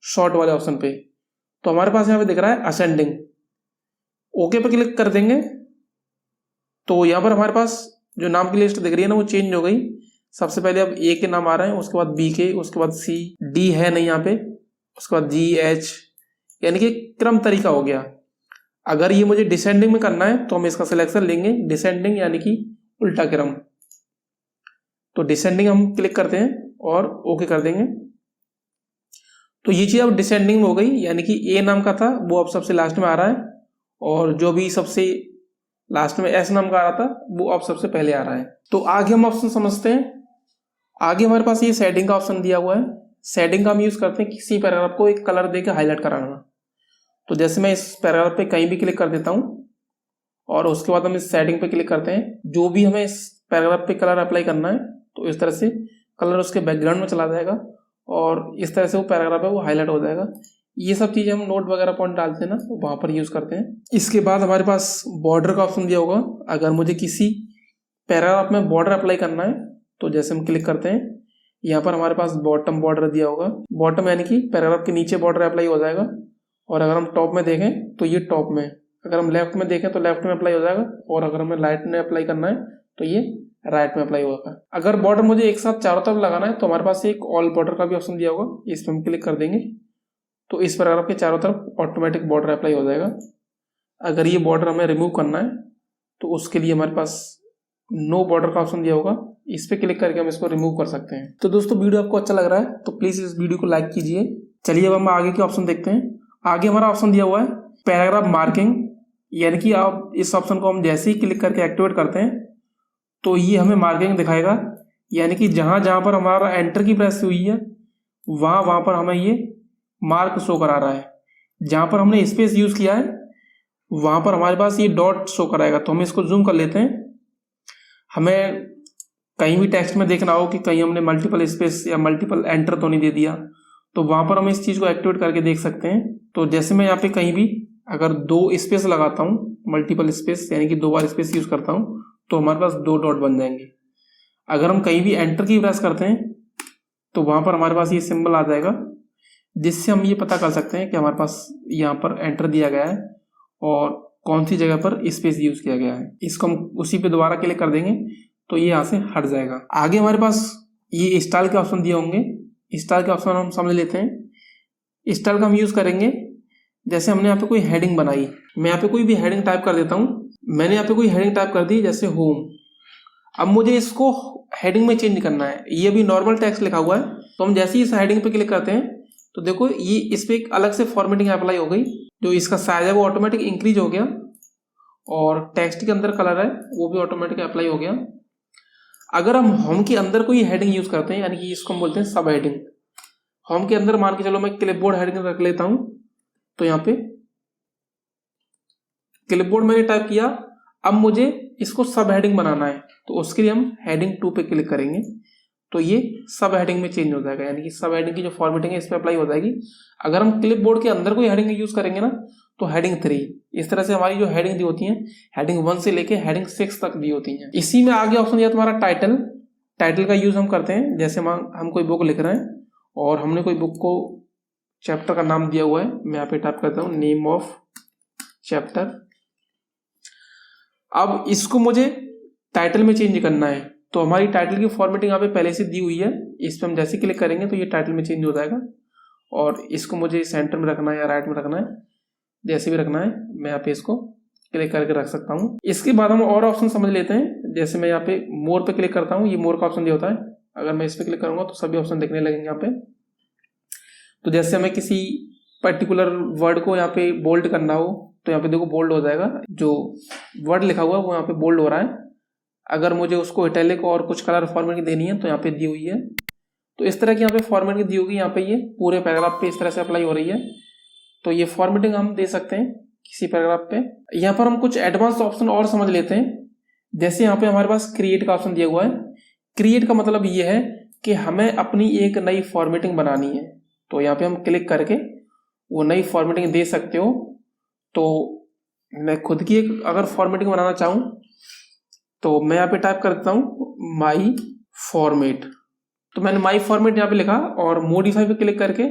शॉर्ट वाले ऑप्शन पे। तो हमारे पास यहाँ पे दिख रहा है असेंडिंग, ओके पे क्लिक कर देंगे तो यहाँ पर हमारे पास जो नाम की लिस्ट दिख रही है ना वो चेंज हो गई। सबसे पहले अब ए के नाम आ रहे हैं, उसके बाद बी के, उसके बाद सी, डी है नहीं यहाँ पे, उसके बाद जी, एच, यानी कि क्रम तरीका हो गया। अगर ये मुझे डिसेंडिंग में करना है तो हम इसका सिलेक्शन लेंगे डिसेंडिंग, यानी कि उल्टा क्रम। तो डिसेंडिंग हम क्लिक करते हैं और ओके कर देंगे। तो ये चीज अब डिसेंडिंग में हो गई, यानी कि ए नाम का था वो अब सबसे लास्ट में आ रहा है, और जो भी सबसे लास्ट में एस नाम का आ रहा था वो अब सबसे पहले आ रहा है। तो आगे हम ऑप्शन समझते हैं। आगे हमारे पास ये शेडिंग का ऑप्शन दिया हुआ है। शेडिंग का हम यूज करते हैं किसी पैराग्राफ को एक कलर देकर हाईलाइट कराना। तो जैसे मैं इस पैराग्राफ पे कहीं भी क्लिक कर देता हूं और उसके बाद हम इस शेडिंग पे क्लिक करते हैं, जो भी हमें इस पैराग्राफ पे कलर अप्लाई करना है तो इस तरह से कलर उसके बैकग्राउंड में चला जाएगा और इस तरह से वो पैराग्राफ है वो हाईलाइट हो जाएगा। ये सब चीजें हम नोट वगैरह पॉइंट डालते हैं ना वहां पर यूज करते हैं। इसके बाद हमारे पास बॉर्डर का ऑप्शन दिया होगा। अगर मुझे किसी पैराग्राफ में बॉर्डर अप्लाई करना है तो जैसे हम क्लिक करते हैं, यहाँ पर हमारे पास बॉटम बॉर्डर दिया होगा। बॉटम यानी कि पैराग्राफ के नीचे बॉर्डर अप्लाई हो जाएगा, और अगर हम टॉप में देखें तो ये टॉप में, अगर हम लेफ्ट में देखें तो लेफ्ट में अप्लाई हो जाएगा, और अगर हमें राइट में अप्लाई करना है तो ये राइट में अप्लाई होगा। अगर बॉर्डर मुझे एक साथ चारों तरफ लगाना है तो हमारे पास एक ऑल बॉर्डर का भी ऑप्शन दिया होगा, इस पर हम क्लिक कर देंगे तो इस पैराग्राफ के चारों तरफ ऑटोमेटिक बॉर्डर अप्लाई हो जाएगा। अगर ये बॉर्डर हमें रिमूव करना है तो उसके लिए हमारे पास नो बॉर्डर का ऑप्शन दिया होगा, इस पे क्लिक करके हम इसको रिमूव कर सकते हैं। तो दोस्तों वीडियो आपको अच्छा लग रहा है तो प्लीज इस वीडियो को लाइक कीजिए। चलिए अब हम आगे के ऑप्शन देखते हैं। आगे हमारा ऑप्शन दिया हुआ है पैराग्राफ मार्किंग, यानी कि आप इस ऑप्शन को हम जैसे ही क्लिक करके एक्टिवेट करते हैं तो ये हमें मार्किंग दिखाएगा, यानी कि जहां जहां पर हमारा एंटर की प्रेस हुई है वहां पर हमें ये मार्क शो करा रहा है। जहां पर हमने स्पेस यूज किया है वहां पर हमारे पास ये डॉट शो कराएगा। तो हम इसको जूम कर लेते हैं। हमें कहीं भी टेक्स्ट में देखना हो कि कहीं हमने मल्टीपल स्पेस या मल्टीपल एंटर तो नहीं दे दिया, तो वहां पर हम इस चीज को एक्टिवेट करके देख सकते हैं। तो जैसे मैं यहाँ पे कहीं भी अगर 2 स्पेस लगाता हूँ, मल्टीपल स्पेस यानी कि 2 बार स्पेस यूज करता हूँ, तो हमारे पास 2 डॉट बन जाएंगे। अगर हम कहीं भी एंटर की प्रेस करते हैं तो वहां पर हमारे पास ये सिंबल आ जाएगा, जिससे हम ये पता कर सकते हैं कि हमारे पास यहाँ पर एंटर दिया गया है और कौन सी जगह पर स्पेस यूज किया गया है। इसको हम उसी पे दोबारा क्लिक कर देंगे तो ये यहाँ से हट जाएगा। आगे हमारे पास ये स्टाइल के ऑप्शन दिए होंगे। स्टाइल के ऑप्शन हम समझ लेते हैं। स्टाइल का हम यूज करेंगे, जैसे हमने यहाँ पे कोई हेडिंग बनाई, मैं यहाँ पे कोई भी हेडिंग टाइप कर देता हूँ। मैंने यहाँ पे कोई हेडिंग टाइप कर दी जैसे होम। अब मुझे इसको हेडिंग में चेंज करना है। ये भी नॉर्मल टेक्स्ट लिखा हुआ है, तो हम जैसे ही इस हेडिंग पे क्लिक करते हैं तो देखो ये इस पे एक अलग से फॉर्मेटिंग अप्लाई हो गई। जो इसका साइज है वो ऑटोमेटिक इंक्रीज हो गया, और टेक्स्ट के अंदर कलर है वो भी ऑटोमेटिक अप्लाई हो गया। अगर हम होम के अंदर कोई हेडिंग यूज करते हैं, यानी कि इसको हम बोलते हैं सब हेडिंग। होम के अंदर मान के चलो मैं क्लिपबोर्ड हेडिंग रख लेता हूं, तो यहाँ पे क्लिपबोर्ड मैंने टाइप किया। अब मुझे इसको सब हेडिंग बनाना है, तो उसके लिए हम हेडिंग 2 पे क्लिक करेंगे तो ये सब हेडिंग में चेंज हो जाएगा, यानी कि सब हेडिंग की जो फॉर्मेटिंग है इस पे अप्लाई हो जाएगी। अगर हम क्लिपबोर्ड के अंदर कोई हेडिंग यूज करेंगे ना तो हेडिंग 3, इस तरह से हमारी जो हेडिंग दी होती है हेडिंग 1 से लेके हेडिंग 6 तक दी होती है। इसी में आगे ऑप्शन दिया तुम्हारा टाइटल। टाइटल का यूज हम करते हैं, जैसे हम कोई बुक लिख रहे हैं और हमने कोई बुक को चैप्टर का नाम दिया हुआ है। मैं यहाँ पे टाइप करता हूँ नेम ऑफ चैप्टर। अब इसको मुझे टाइटल में चेंज करना है, तो हमारी टाइटल की फॉर्मेटिंग यहाँ पे पहले से दी हुई है। इस पर हम जैसे क्लिक करेंगे तो ये टाइटल में चेंज हो जाएगा, और इसको मुझे सेंटर में रखना है या राइट में रखना है, जैसे भी रखना है मैं यहाँ पे इसको क्लिक करके रख सकता हूँ। इसके बाद हम और ऑप्शन समझ लेते हैं। जैसे मैं यहाँ पे मोर पे क्लिक करता हूँ, ये मोर का ऑप्शन दिया होता है। अगर मैं इस पे क्लिक करूंगा तो सभी ऑप्शन दिखने लगेंगे यहाँ पे। तो जैसे हमें किसी पर्टिकुलर वर्ड को यहाँ पे बोल्ड करना हो तो यहाँ पे देखो बोल्ड हो जाएगा, जो वर्ड लिखा हुआ है वो यहाँ पे बोल्ड हो रहा है। अगर मुझे उसको इटैलिक और कुछ कलर फॉर्मेटिंग देनी है तो यहाँ पे दी हुई है। तो इस तरह की यहाँ पे फॉर्मेटिंग दी होगी, यहाँ पे ये पूरे पैराग्राफ पे इस तरह से अप्लाई हो रही है। तो ये फॉर्मेटिंग हम दे सकते हैं किसी पैराग्राफ पे। यहाँ पर हम कुछ एडवांस ऑप्शन और समझ लेते हैं। जैसे यहाँ पे हमारे पास क्रिएट का ऑप्शन दिया हुआ है। क्रिएट का मतलब ये है कि हमें अपनी एक नई फॉर्मेटिंग बनानी है। तो यहाँ पे हम क्लिक करके वो नई फॉर्मेटिंग दे सकते हो। तो मैं खुद की एक अगर फॉर्मेटिंग बनाना चाहूँ तो मैं यहाँ पे टाइप कर देता हूँ माई फॉर्मेट। तो मैंने माई फॉर्मेट यहाँ पे लिखा और मॉडिफाई पे क्लिक करके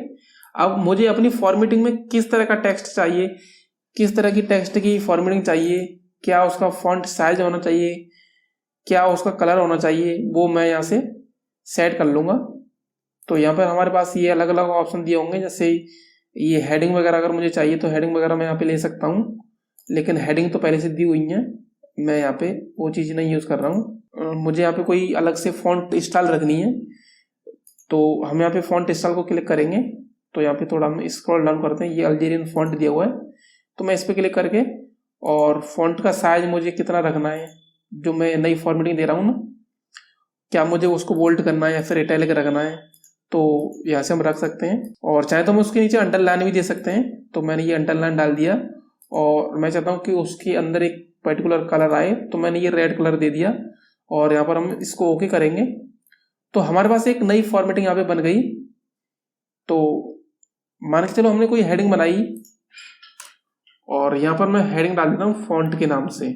अब मुझे अपनी फॉर्मेटिंग में किस तरह का टेक्स्ट चाहिए, किस तरह की टेक्स्ट की फॉर्मेटिंग चाहिए, क्या उसका फॉन्ट साइज होना चाहिए, क्या उसका कलर होना चाहिए, वो मैं यहाँ से सेट कर लूँगा। तो यहाँ पर हमारे पास ये अलग अलग ऑप्शन दिए होंगे। जैसे ये हेडिंग वगैरह अगर मुझे चाहिए तो हेडिंग वगैरह मैं यहाँ पे ले सकता हूँ, लेकिन हेडिंग तो पहले से दी हुई है, मैं यहाँ पे वो चीज़ नहीं यूज़ कर रहा हूँ। मुझे यहाँ पे कोई अलग से फॉन्ट स्टाइल रखनी है तो हम यहाँ पे फॉन्ट स्टाइल को क्लिक करेंगे। तो यहाँ पे थोड़ा हम स्क्रॉल डाउन करते हैं, ये अल्जीरियन फॉन्ट दिया हुआ है तो मैं इस पर क्लिक करके और फॉन्ट का साइज मुझे कितना रखना है, जो मैं नई फॉर्मेटिंग दे रहा हूँ ना, क्या मुझे उसको बोल्ड करना है या फिर इटैलिक रखना है, तो यहाँ से हम रख सकते हैं। और चाहे तो हम उसके नीचे अंडरलाइन भी दे सकते हैं। तो मैंने ये अंडरलाइन डाल दिया और मैं चाहता हूँ कि उसके अंदर एक पर्टिकुलर कलर आए, तो मैंने ये रेड कलर दे दिया और यहाँ पर हम इसको ओके करेंगे। तो हमारे पास एक नई फॉर्मेटिंग यहाँ पे बन गई। तो मान के चलो हमने कोई हेडिंग बनाई और यहाँ पर मैं हेडिंग डाल देता हूँ फॉन्ट के नाम से।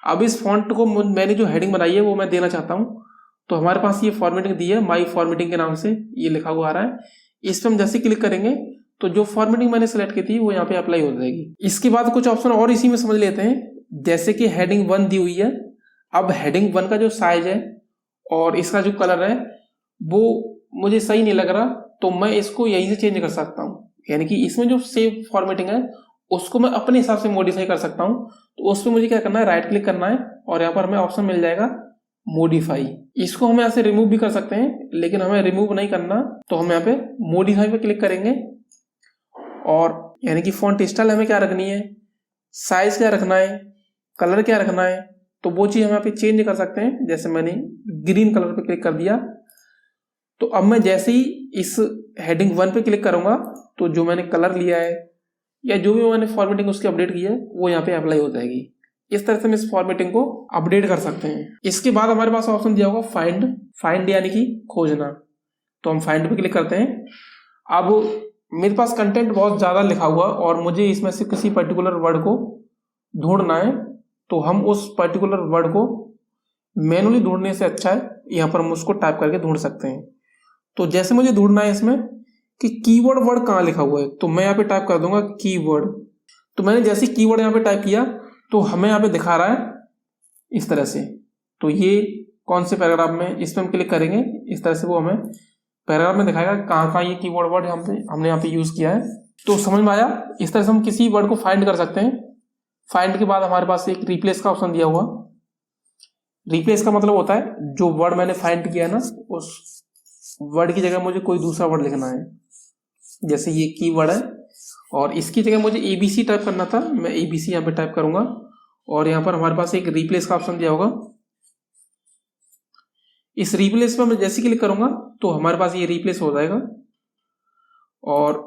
अब इस फॉन्ट को मैंने जो हेडिंग बनाई है वो मैं देना चाहता हूँ। तो हमारे पास ये फॉर्मेटिंग दी है माई फॉर्मेटिंग के नाम से, ये लिखा हुआ आ रहा है। इस पर हम जैसे क्लिक करेंगे तो जो फॉर्मेटिंग मैंने सेलेक्ट की थी वो यहाँ पे अप्लाई हो जाएगी। इसके बाद कुछ ऑप्शन और इसी में समझ लेते हैं। जैसे कि हेडिंग 1 दी हुई है। अब हेडिंग 1 का जो साइज है और इसका जो कलर है वो मुझे सही नहीं लग रहा, तो मैं इसको यहीं से चेंज कर सकता हूँ। यानी कि इसमें जो सेव फॉर्मेटिंग है उसको मैं अपने हिसाब से मॉडिफाई कर सकता हूँ। तो उस पर मुझे क्या करना है, राइट क्लिक करना है और यहाँ पर हमें ऑप्शन मिल जाएगा मॉडिफाई। इसको हम यहाँ से रिमूव भी कर सकते हैं, लेकिन हमें रिमूव नहीं करना। तो हम यहाँ पे मॉडिफाई पे क्लिक करेंगे और यानी कि फॉन्ट स्टाइल हमें क्या रखनी है, साइज क्या रखना है, कलर क्या रखना है, तो वो चीज़ हम यहाँ पे चेंज कर सकते हैं। जैसे मैंने ग्रीन कलर पे क्लिक कर दिया। तो अब मैं जैसे ही इस हेडिंग 1 पे क्लिक करूंगा तो जो मैंने कलर लिया है या जो भी मैंने फॉर्मेटिंग उसकी अपडेट की है वो यहाँ पे अप्लाई हो जाएगी। इस तरह से हम इस फॉर्मेटिंग को अपडेट कर सकते हैं। इसके बाद हमारे पास ऑप्शन दिया होगा फाइंड यानी कि खोजना। तो हम फाइंड पे क्लिक करते हैं। अब मेरे पास कंटेंट बहुत ज़्यादा लिखा हुआ और मुझे इसमें से किसी पर्टिकुलर वर्ड को ढूंढना है। तो हम उस पर्टिकुलर वर्ड को मैनुअली ढूंढने से अच्छा है यहाँ पर हम उसको टाइप करके ढूंढ सकते हैं। तो जैसे मुझे ढूंढना है इसमें कि कीवर्ड वर्ड कहाँ लिखा हुआ है, तो मैं यहाँ पे टाइप कर दूंगा कीवर्ड। तो मैंने जैसे कीवर्ड यहाँ पे टाइप किया तो हमें यहाँ पे दिखा रहा है इस तरह से। तो ये कौन से पैराग्राफ में, इस पर हम क्लिक करेंगे इस तरह से वो हमें पैराग्राफ में दिखाएगा कहाँ कहाँ ये कीवर्ड वर्ड हमने यहाँ पे यूज किया है। तो समझ में आया। इस तरह से हम किसी वर्ड को फाइंड कर सकते हैं। फाइंड के बाद हमारे पास एक रिप्लेस का ऑप्शन दिया हुआ। रिप्लेस का मतलब होता है जो वर्ड मैंने फाइंड किया है ना, उस वर्ड की जगह मुझे कोई दूसरा वर्ड लिखना है। जैसे ये कीवर्ड है और इसकी जगह मुझे ABC टाइप करना था, मैं ABC यहाँ पे टाइप करूंगा और यहाँ पर हमारे पास एक रिप्लेस का ऑप्शन दिया होगा। इस रिप्लेस पर मैं जैसे क्लिक करूंगा तो हमारे पास ये रिप्लेस हो जाएगा। और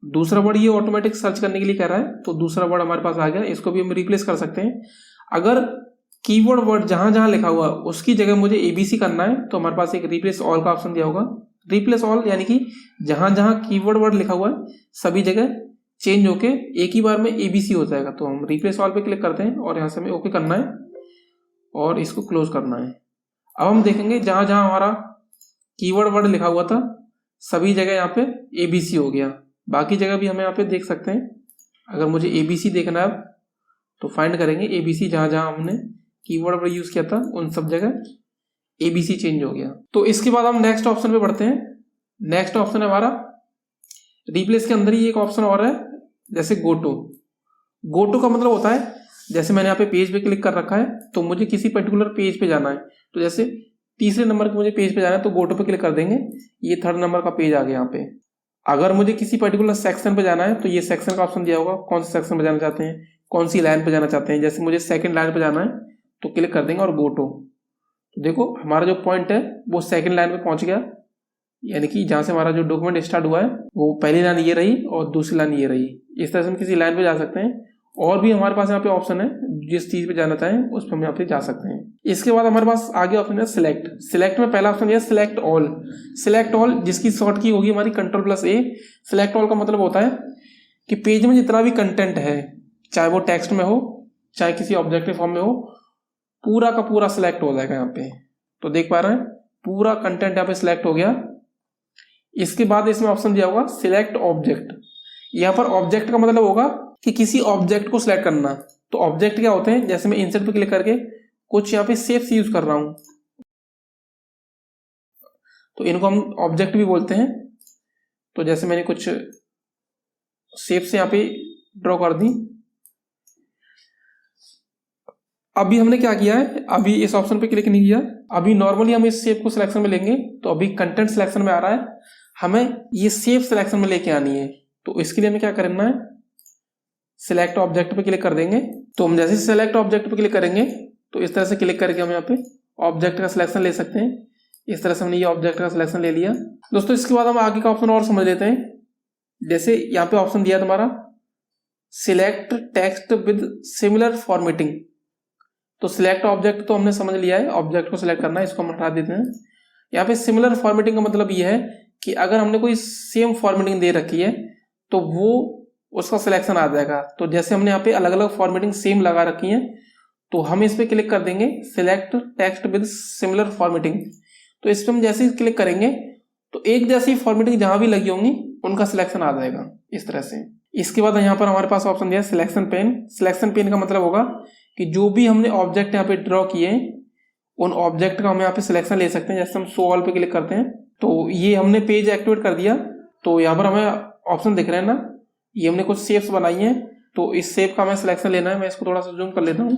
दूसरा वर्ड ये ऑटोमेटिक सर्च करने के लिए कह रहा है, तो दूसरा वर्ड हमारे पास आ गया। इसको भी हम रिप्लेस कर सकते हैं। अगर कीवर्ड वर्ड जहां जहां लिखा हुआ उसकी जगह मुझे ABC करना है तो हमारे पास एक रिप्लेस ऑल का ऑप्शन दिया होगा। रिप्लेस ऑल यानी कि जहां जहां कीवर्ड वर्ड लिखा हुआ है सभी जगह चेंज होके एक ही बार में ABC हो जाएगा। तो हम रिप्लेस ऑल पे क्लिक करते हैं और यहाँ से हमें ओके करना है और इसको क्लोज करना है। अब हम देखेंगे जहां जहां हमारा कीवर्ड वर्ड लिखा हुआ था सभी जगह यहाँ पे ABC हो गया। बाकी जगह भी हमें यहाँ पे देख सकते हैं। अगर मुझे ABC देखना है तो फाइंड करेंगे ABC, जहां जहां हमने कीवर्ड वर्ड यूज किया था उन सब जगह ABC चेंज हो गया। तो इसके बाद हम नेक्स्ट ऑप्शन पे बढ़ते हैं। नेक्स्ट ऑप्शन है हमारा रिप्लेस के अंदर ही एक ऑप्शन और है, जैसे गोटो का मतलब होता है जैसे मैंने यहाँ पे पेज पे क्लिक कर रखा है तो मुझे किसी पर्टिकुलर पेज पे जाना है। तो जैसे तीसरे नंबर के मुझे पेज पे जाना है तो गोटो पे क्लिक कर देंगे, ये 3rd नंबर का पेज आ गया यहाँ पे। अगर मुझे किसी पर्टिकुलर सेक्शन पे जाना है तो ये सेक्शन का ऑप्शन दिया होगा, कौन से सेक्शन पे जाना चाहते हैं, कौन सी लाइन पे जाना चाहते हैं। जैसे मुझे सेकंड लाइन पे जाना है तो क्लिक कर देंगे और गो टू। तो देखो हमारा जो पॉइंट है वो सेकंड लाइन पे पहुंच गया, यानी कि जहां से हमारा जो डॉक्यूमेंट स्टार्ट हुआ है वो पहली लाइन ये रही और दूसरी लाइन ये रही। इस तरह से हम किसी लाइन पे जा सकते हैं। और भी हमारे पास यहाँ पे ऑप्शन है, जिस चीज पे जाना चाहें उस पर हम यहाँ पे जा सकते हैं। इसके बाद हमारे पास आगे ऑप्शन है सिलेक्ट। सिलेक्ट में पहला ऑप्शन है सिलेक्ट ऑल। सिलेक्ट ऑल जिसकी शॉर्ट की होगी हमारी Ctrl+A। सिलेक्ट ऑल का मतलब होता है कि पेज में जितना भी कंटेंट है, चाहे वो टेक्स्ट में हो चाहे किसी ऑब्जेक्टिव फॉर्म में हो, पूरा का पूरा सिलेक्ट हो जाएगा यहाँ पे। तो देख पा रहे हैं पूरा कंटेंट यहाँ पे सिलेक्ट हो गया। इसके बाद इसमें ऑप्शन दिया होगा सिलेक्ट ऑब्जेक्ट। यहाँ पर ऑब्जेक्ट का मतलब होगा कि किसी ऑब्जेक्ट को सिलेक्ट करना। तो ऑब्जेक्ट क्या होते हैं, जैसे मैं इंसर्ट पे क्लिक करके कुछ यहाँ पे शेप्स यूज कर रहा हूं तो इनको हम ऑब्जेक्ट भी बोलते हैं। तो जैसे मैंने कुछ शेप्स यहाँ पे ड्रॉ कर दी। अभी हमने क्या किया है, अभी इस ऑप्शन पे क्लिक नहीं किया। अभी नॉर्मली हम इस शेप को सिलेक्शन में लेंगे तो अभी कंटेंट सिलेक्शन में आ रहा है, हमें ये शेप सिलेक्शन में लेके आनी है। तो इसके लिए हमें क्या करना है, सिलेक्ट ऑब्जेक्ट पे क्लिक कर देंगे। तो हम जैसे सिलेक्ट ऑब्जेक्ट पे क्लिक करेंगे तो इस तरह से क्लिक करके हम यहाँ पे ऑब्जेक्ट का सिलेक्शन ले सकते हैं। इस तरह से हमने ये ऑब्जेक्ट का सिलेक्शन ले लिया। दोस्तों इसके बाद हम आगे का ऑप्शन और समझ लेते हैं। जैसे यहाँ पे ऑप्शन दिया तुम्हारा select text with similar formatting. तो सिलेक्ट ऑब्जेक्ट तो हमने समझ लिया है, ऑब्जेक्ट को सिलेक्ट करना है, इसको हम हटा देते हैं। यहाँ पे सिमिलर फॉर्मेटिंग का मतलब ये है कि अगर हमने कोई सेम फॉर्मेटिंग दे रखी है तो वो उसका सिलेक्शन आ जाएगा। तो जैसे हमने यहाँ पे अलग अलग फॉर्मेटिंग सेम लगा रखी है तो हम इस पे क्लिक कर देंगे select text with similar formatting. तो इस पे हम जैसे ही क्लिक करेंगे तो एक जैसी फॉर्मेटिंग जहां भी लगी होंगी उनका सिलेक्शन आ जाएगा इस तरह से। इसके बाद यहाँ पर हमारे पास ऑप्शन दिया सिलेक्शन पेन। सिलेक्शन पेन का मतलब होगा कि जो भी हमने ऑब्जेक्ट यहाँ पे ड्रॉ किए उन ऑब्जेक्ट का हम यहाँ पे सिलेक्शन ले सकते हैं। जैसे हम शो ऑल पे क्लिक करते हैं तो ये हमने पेज एक्टिवेट कर दिया। तो यहाँ पर हमें ऑप्शन दिख रहे हैं ना, ये हमने कुछ शेप्स बनाई हैं तो इस शेप का हमें सिलेक्शन लेना है। मैं इसको थोड़ा सा जूम कर लेता हूँ।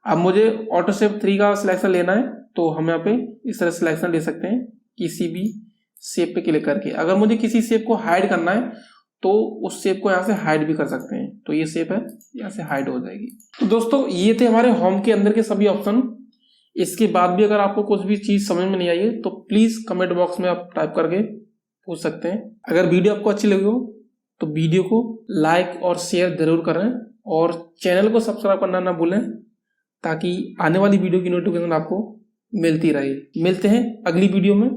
अब मुझे ऑटो शेप 3 का सिलेक्शन लेना है तो हम यहाँ पे इस तरह सिलेक्शन ले सकते हैं किसी भी शेप पे क्लिक करके। अगर मुझे किसी शेप को हाइड करना है तो उस शेप को यहाँ से हाइड भी कर सकते हैं। तो ये शेप है यहाँ से हाइड हो जाएगी। तो दोस्तों ये थे हमारे होम के अंदर के सभी ऑप्शन। इसके बाद भी अगर आपको कुछ भी चीज समझ में नहीं आई है तो प्लीज कमेंट बॉक्स में आप टाइप करके पूछ सकते हैं। अगर वीडियो आपको अच्छी लगी हो तो वीडियो को लाइक और शेयर जरूर करें और चैनल को सब्सक्राइब करना ना भूलें ताकि आने वाली वीडियो की नोटिफिकेशन आपको मिलती रहे। मिलते हैं अगली वीडियो में।